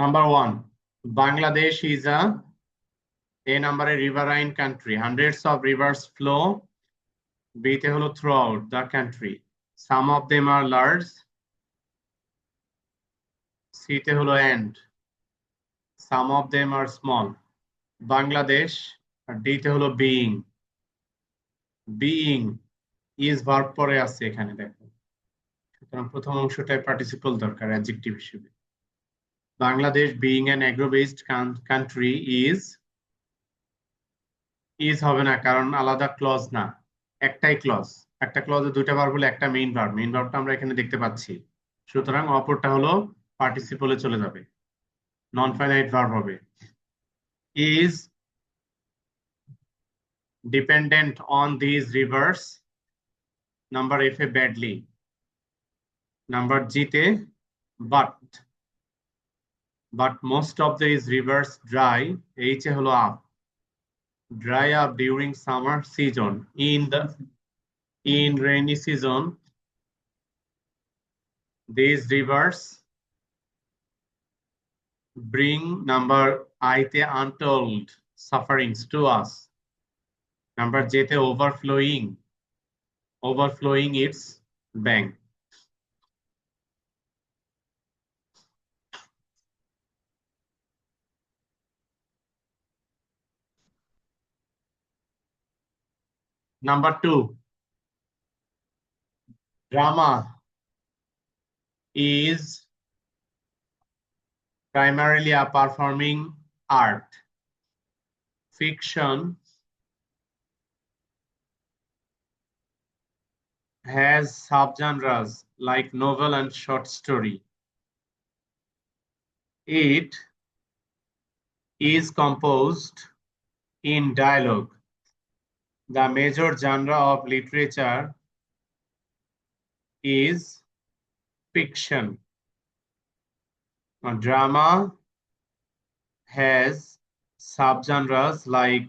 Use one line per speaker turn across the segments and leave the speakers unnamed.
Number 1, Bangladesh is a number a riverine country. Hundreds of rivers flow throughout the country. Some of them are large. C তে হলো and. Some of them are small. Bangladesh R D তে হলো being. Being is verb পরে আছে এখানে দেখো। সুতরাং প্রথম অংশটায় পার্টিসিপল দরকার অ্যাডজেক্টিভ হিসেবে। Bangladesh being an agro-based country is হবে না, কারণ আলাদা ক্লজ না, একটাই ক্লজ। একটা ক্লজে দুইটা ভার্ব হলে একটা মেইন ভার্ব। মেইন ভার্বটা আমরা এখানে দেখতে পাচ্ছি, সুতরাং অপরটা হলো পার্টিসিপলে চলে যাবে, নন ফাইনাইট ভার্ব হবে। is dependent on these rivers. Number F A badly. Number G তে but most of these rivers dry. H A হলো up. Dry up during summer season. In rainy season, these rivers bring number I তে untold sufferings to us. Number J তে overflowing its bank. Number 2, drama is primarily a performing art. Fiction has subgenres like novel and short story. It is composed in dialogue. The major genre of literature is fiction. Drama has subgenres like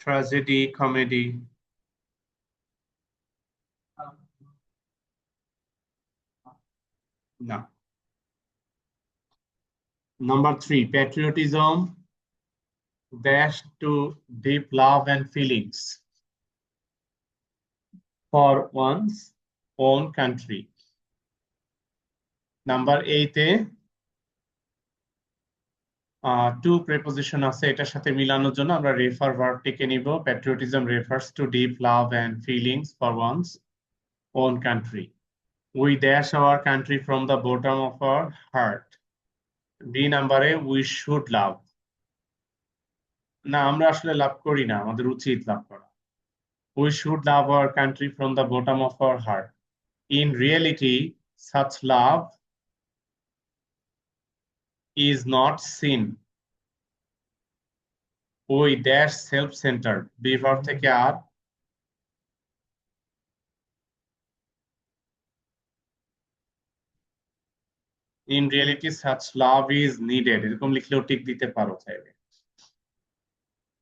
tragedy, comedy. No. Number 3, patriotism dash to deep love and feelings for one's own country. Number 8 এ to preposition আছে, এটার সাথে মিলানোর জন্য আমরা refer ভার্বটিকে নিব। Patriotism refers to deep love and feelings for one's own country. We dash our country from the bottom of our heart. D নাম্বারে উই শুড লাভ। না, আমরা আসলে লাভ করি না, আমাদের উচিত লাভ করা। We should love our country from the bottom of our heart. In reality such love is not seen. We dash self-centered. Be verb থেকে আর in reality such love is needed, এরকম লিখলেও টিক দিতে পারো চাইলে।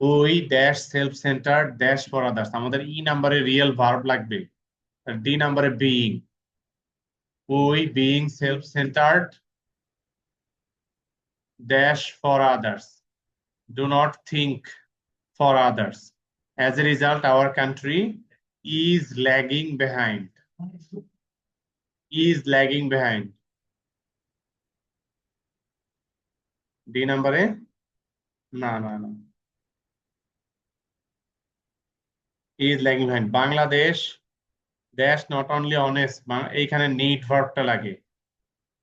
We dash self-centered dash for others, আমাদের ই নাম্বারে real verb লাগবে, আর D নাম্বারে being. We being self-centered dash for others, do not think for others. As a result, our country is lagging behind. Is lagging behind. D নাম্বারে না is lagging behind. Bangladesh dash not only honest, এইখানে need ভার্বটা লাগে।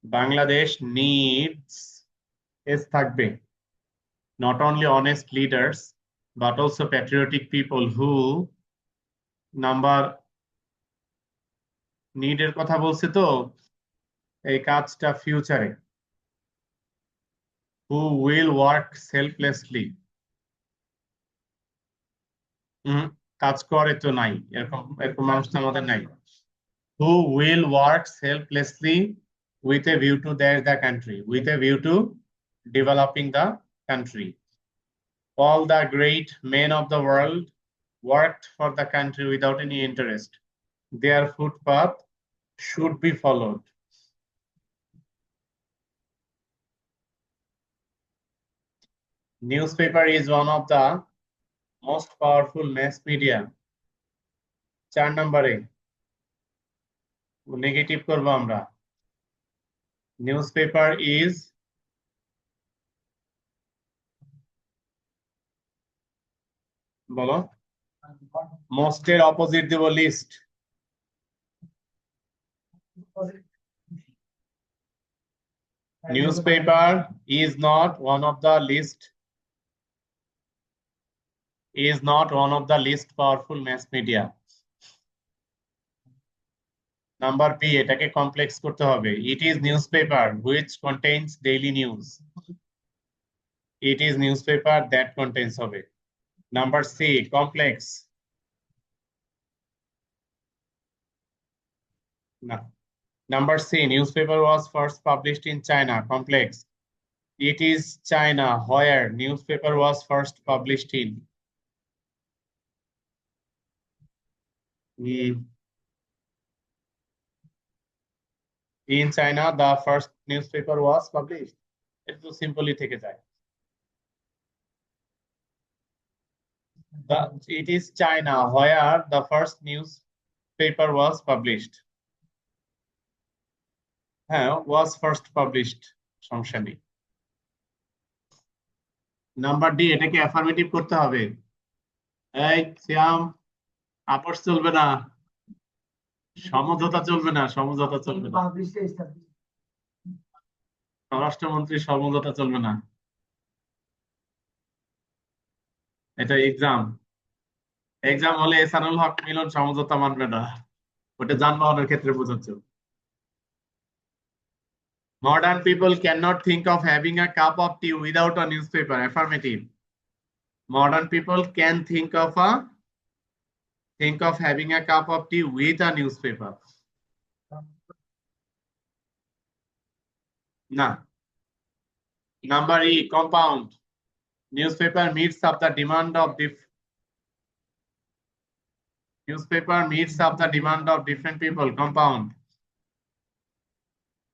Bangladesh needs S থাকবে, not only honest leaders but also patriotic people who number need এর কথা বলছে, তো এই কাজটা ফিউচারে who will work selflessly. কাজ করে তো নাই, এরকম মানুষ তো আমাদের নাই। Who will work selflessly with a view to the country, with a view to developing the country. All the great men of the world worked for the country without any interest. Their footpath should be followed. Newspaper is one of the most powerful mass media. 4 নম্বরে negative করবো আমরা। Newspaper is বলো, most এর opposite দেব least. Newspaper is not one of the least powerful mass media. Number B, এটাকে complex করতে হবে। It is newspaper which contains daily news. It is newspaper that contains হবে। Number C, complex না। Number C, newspaper was first published in China. Complex. It is China where newspaper was first published in. In China, the first newspaper was published. It was simply থেকে যায়। It is China where the first newspaper was published. Was first published. সমস্যা নেই। Number D, এটাকে affirmative করতে হবে। এই শ্যাম, আপোস চলবে না, সমঝোতা চলবে না, সমঝোতা চলবে না। স্বরাষ্ট্রমন্ত্রী সমঝোতা চলবে না, এটা এক্সাম হলে এহসানুল হক মিলন সমঝোতা মানবে না, ওটা যানবাহনের ক্ষেত্রে বোঝাচ্ছ। Modern people cannot think of having a cup of tea without a newspaper. Affirmative. Modern people can think of having a cup of tea with a newspaper. Na. Number E, compound. Newspaper meets up the demand of different people. Compound.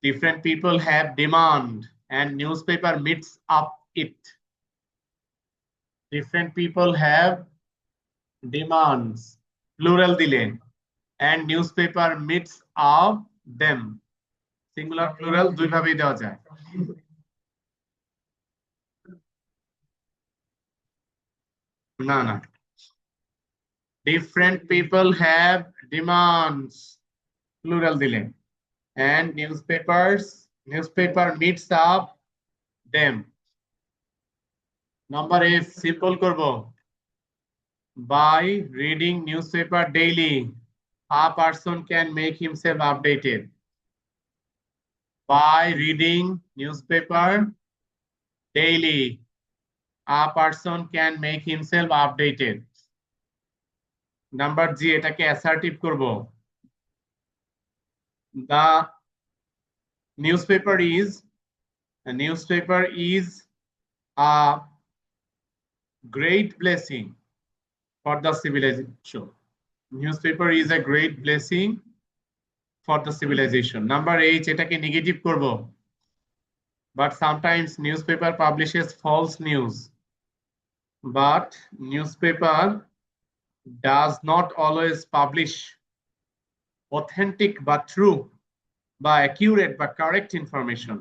Different people have demand and newspaper meets up it. Different people have demands, plural dile, and newspaper meets up them. Singular plural দুই ভাবেই দেওয়া যায়। না, different people have demands, plural dile, and newspaper meets up them. Number F, simple করবো। By reading newspaper daily, a person can make himself updated. By reading newspaper daily, a person can make himself updated. Number G, এটাকে assertive করব। The newspaper is a great blessing for the civilization. Newspaper is a great blessing for the civilization. Number H, এটাকে negative করব। But sometimes newspaper publishes false news. But newspaper does not always publish authentic but true, by accurate but correct information.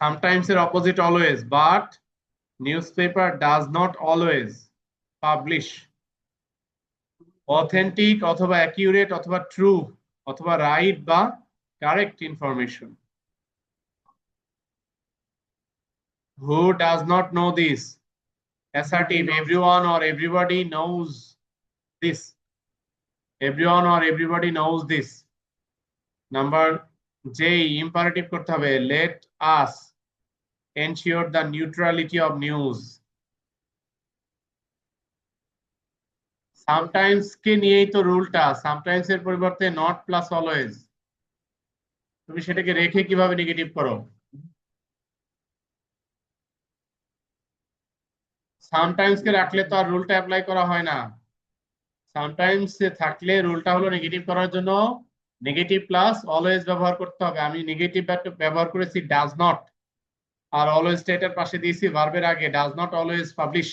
Sometimes the opposite always, but newspaper does not always publish authentic অথবা accurate অথবা true অথবা right বা correct information. Who does not know this? Assertive, everyone or everybody knows this. Everyone or everybody knows this. Number J, imperative করতে হবে। Let us ensure the neutrality of news. Sometimes কে নিয়েই তো রুলটা, sometimes এর পরিবর্তে not plus always, তুমি সেটাকে রেখে কিভাবে নেগেটিভ করো? Sometimes কে রাখলে তো আর রুলটা অ্যাপ্লাই করা হয় না। Sometimes থাকলে রুলটা হলো নেগেটিভ করার জন্য নেগেটিভ প্লাস অলওয়েজ ব্যবহার করতে হবে। আমি নেগেটিভ ব্যবহার করেছি ডাজ নট, আর অলওয়েজ এটার পাশে দিয়েছি ভার্বের আগে, does not always publish,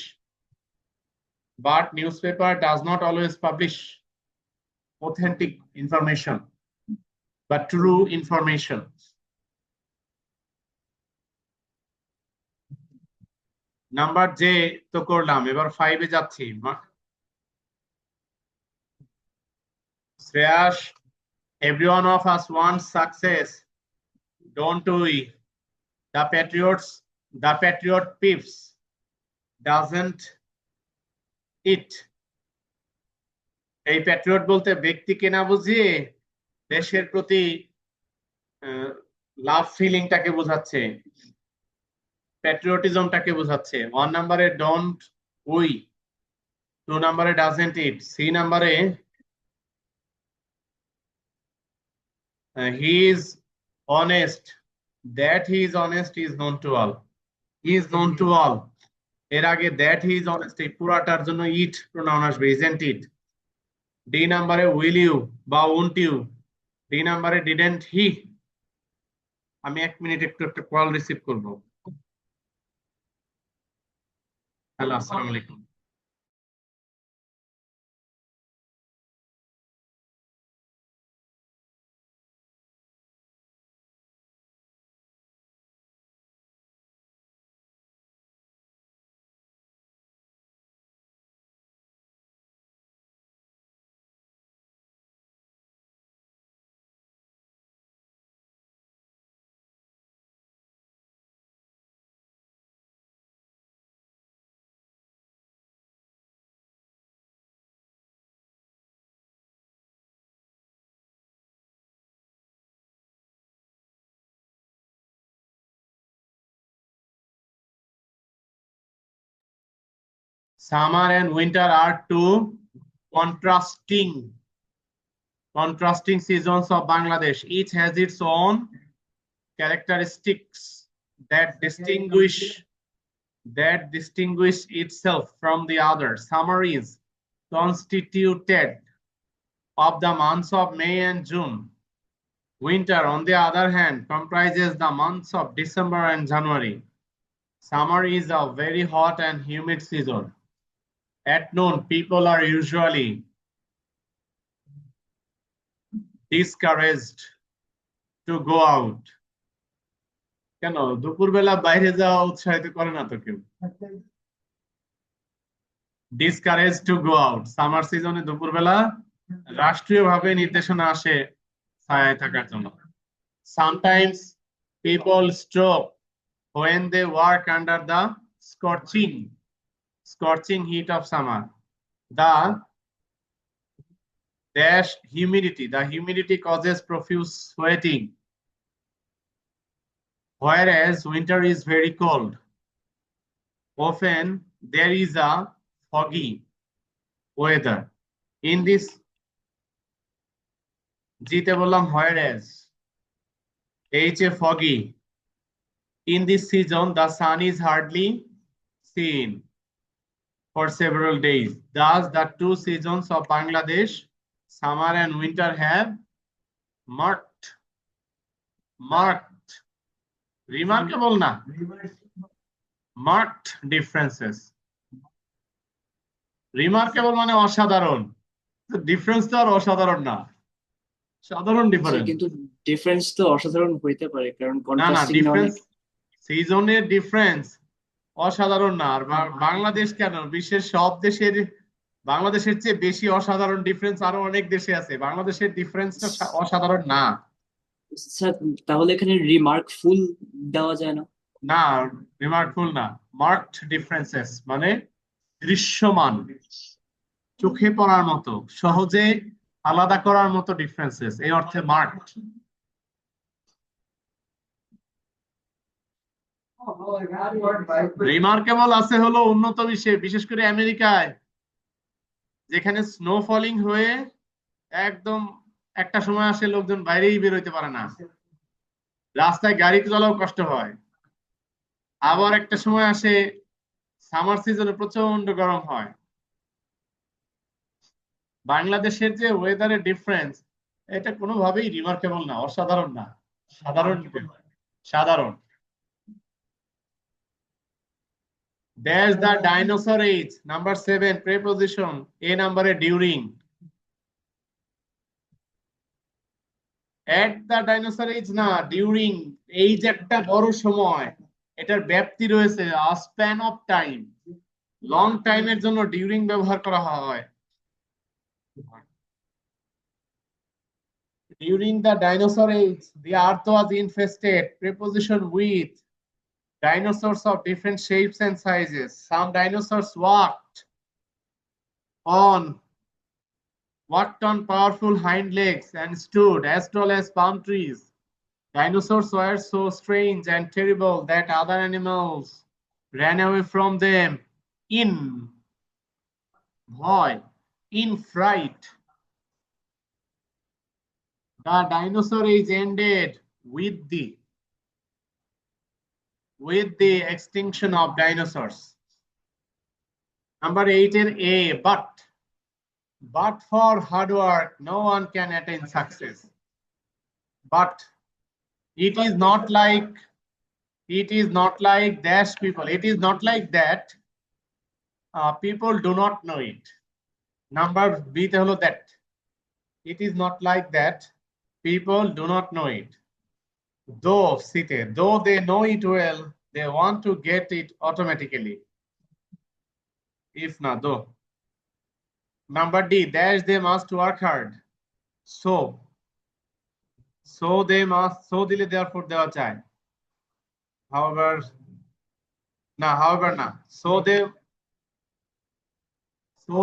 but newspaper does not always publish authentic information বা ট্রু ইনফরমেশন। নাম্বার জে তো করলাম, এবার 5-এ যাচ্ছি। Shreyas, every one of us wants success, don't we? The patriot peeps, doesn't it? এই প্যাট্রিয়ট বলতে ব্যক্তিকে না বুঝিয়ে দেশের প্রতি লাভ ফিলিংটাকে বোঝাচ্ছে, প্যাট্রিয়টিজমটাকে বোঝাচ্ছে। 1 নম্বরে ডোন্ট উই, 2 নম্বরে ডাজেন্ট ইট, 3 নম্বরে he is honest, that he is honest is known to all, he is known to all. এর আগে দ্যাট হি ইজ অনেস্ট, এই পুরাটার জন্য ইট প্রোনাউন আসবে, ইজেন্ট ইট। ডি নাম্বারে উইল ইউ বা ওন্ট ইউ, ডি নাম্বারে ডিডেন্ট হি। আমি 1 minute একটু একটা কল রিসিভ করবো। হ্যালো, আসসালামু আলাইকুম। Summer and winter are two contrasting seasons of Bangladesh. Each has its own characteristics that distinguish itself from the other. Summer is constituted of the months of May and June. Winter, on the other hand, comprises the months of December and January. Summer is a very hot and humid season. At noon, people are usually discouraged to go out. কেন দুপুরবেলা বাইরে যাওয়া উৎসাহিত করে না তো কেউ? Discouraged to go out. Summer সিজনে দুপুরবেলা রাষ্ট্রীয়ভাবে নির্দেশনা আসে ছায়ায় থাকার জন্য। Sometimes people stroke when they work under the scorching heat of summer. The humidity causes profuse sweating, whereas winter is very cold. Often there is a foggy weather. In this, জিতে বললাম whereas, foggy. In this season, the sun is hardly seen for several days. Thus, the two seasons of Bangladesh, summer and winter, have remarkable na, marked differences. Remarkable মানে অসাধারণ, difference তো আর অসাধারণ না, সাধারণ difference.
কিন্তু difference তো অসাধারণ হইতে পারে, কারণ
না না,
কন্ট্রাস্টিং
ডিফারেন্স সিজনের ডিফারেন্স অসাধারণ না। আর বাংলাদেশ কেন, বিশ্বের সব দেশের বাংলাদেশের চেয়ে বেশি অসাধারণ ডিফারেন্স আরো অনেক দেশে আছে, বাংলাদেশের ডিফারেন্সটা অসাধারণ না।
স্যার তাহলে এখানে রিমার্কফুল দেওয়া যায় না?
না, রিমার্কফুল না, মার্কড ডিফারেন্সেস মানে দৃশ্যমান, চোখে পড়ার মতো, সহজে আলাদা করার মতো ডিফারেন্সেস, এই অর্থে মার্কড। রিমার্কেবল আছে হলো উন্নত বিশ্বে, বিশেষ করে আমেরিকায়, যেখানে স্নো ফলিং হয়ে একদম একটা সময় আসে লোকজন বাইরেই বের হইতে পারে না, রাস্তায় গাড়ি চলাও কষ্ট হয়। আবার একটা সময় আসে সামার সিজনে প্রচন্ড গরম হয়। বাংলাদেশের যে ওয়েদারের ডিফারেন্স, এটা কোনোভাবেই রিমার্কেবল না, অসাধারণ না, সাধারণ সাধারণ। There's the dinosaur age. Number 7, preposition. A number during. At the dinosaur age না, during. age একটা বড় সময়, এটার ব্যাপ্তি রয়েছে, a span of time. Long টাইমের জন্য ডিউরিং ব্যবহার করা হয়। During the dinosaur age, the earth was infested. Preposition with. Dinosaurs of different shapes and sizes. Some dinosaurs walked on powerful hind legs and stood as tall as palm trees. Dinosaurs were so strange and terrible that other animals ran away from them in void, in fright. The dinosaur age ended with the extinction of dinosaurs. Number 8 in A, but for hard work, no one can attain success. But it is not like dash people. It is not like that. People do not know it. Number B তে হলো that. It is not like that. People do not know it. Though they know it well, they want to get it automatically. If not, though. Number D, dash they must work hard. So they must, so দিলে therefore দেওয়া যায়. However, না. So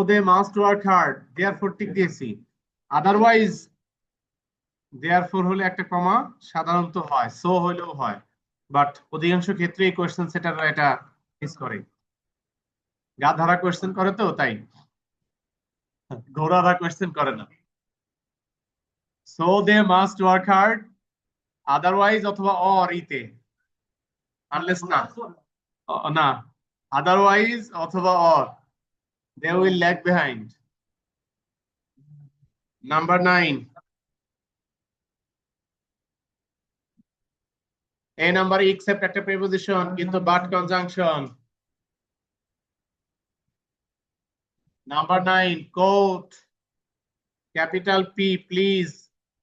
they must work hard. Therefore ঠিক দিয়েছি। Otherwise, therefore হলে একটা কমা সাধারণত হয়, so হলেও হয়, বাট অধিকাংশ ক্ষেত্রে এই কোয়েশ্চেন সেটাররা এটা মিস করে। গাধারা কোয়েশ্চেন করে তো তাই, ঘোড়ারা কোয়েশ্চেন করে না। So they must work hard, otherwise অথবা or ইতে, unless না otherwise অথবা or they will lag behind. Number 9, A number except একটা preposition কিন্তু but conjunction. Number 9, quote, capital P, please,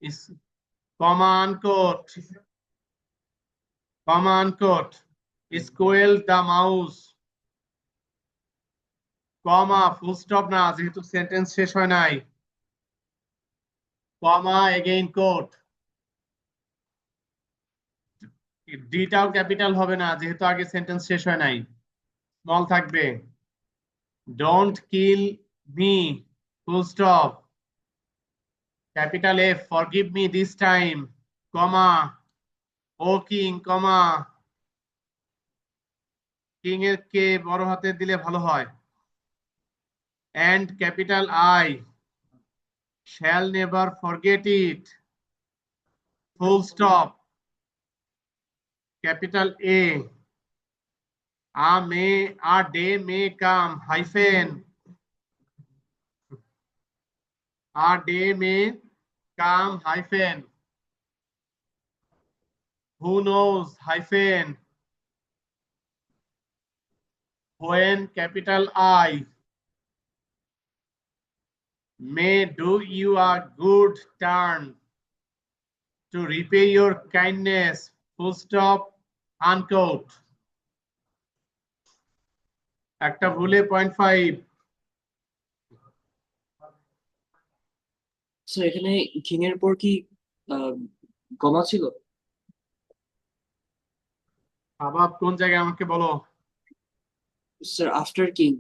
is comma unquote, squeal the mouse, comma full stop না, যেহেতু sentence শেষ হয় নাই, comma again quote, ডিটাও ক্যাপিটাল হবে না যেহেতু আগে সেন্টেন্স শেষ হয় নাই, স্মল থাকবে। Don't kill me, full stop, capital F, forgive me this time, comma, O king, comma, king এর কে বড় হাতে দিলে ভালো হয়, and capital I, shall never forget it, full stop, capital A, a day may come, hyphen, a day may come, hyphen, who knows, hyphen, when, capital I, may do you a good turn to repay your kindness, full stop, unquote. একটা ভুলে 0.5।
Sir এখানে king এর পর কি কমা ছিল?
আবার কোন জায়গায় আমাকে বলো।
Sir after king.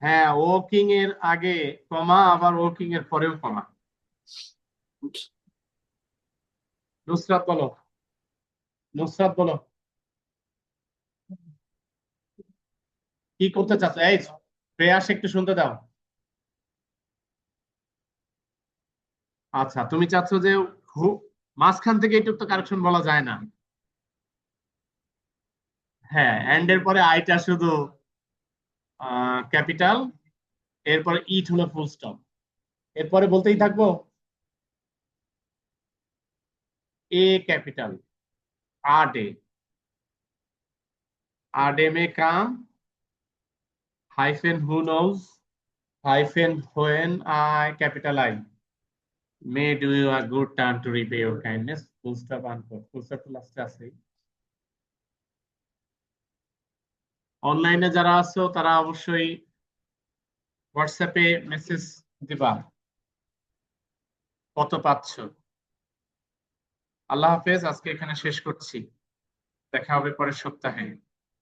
হ্যাঁ, ও কিং এর আগে কমা, আবার ও কিং এর পরেও কমা। নুসরাত বলো কি করতে চাচ্ছ? এই প্রেয়াস একটু শুনতে দাও। আচ্ছা, তুমি চাচ্ছ যে মাঝখান থেকে এইটুকু তো কারেকশন বলা যায় না। হ্যাঁ, এন্ড এর পরে আইটা শুধু ক্যাপিটাল, এরপরে ইট হলো ফুল স্টপ, এরপরে বলতেই থাকবো। A capital. A day. A day may come. Hyphen who knows. Hyphen when I capital I may do you a good turn to repay your kindness. Full stop unquote. Full stop to last আছে। অনলাইনে যারা আছো তারা অবশ্যই হোয়াটসঅ্যাপে message দিবা কত পাচ্ছ। আল্লাহ হাফেজ, আজকে এখানে শেষ করছি, দেখা হবে পরের সপ্তাহে।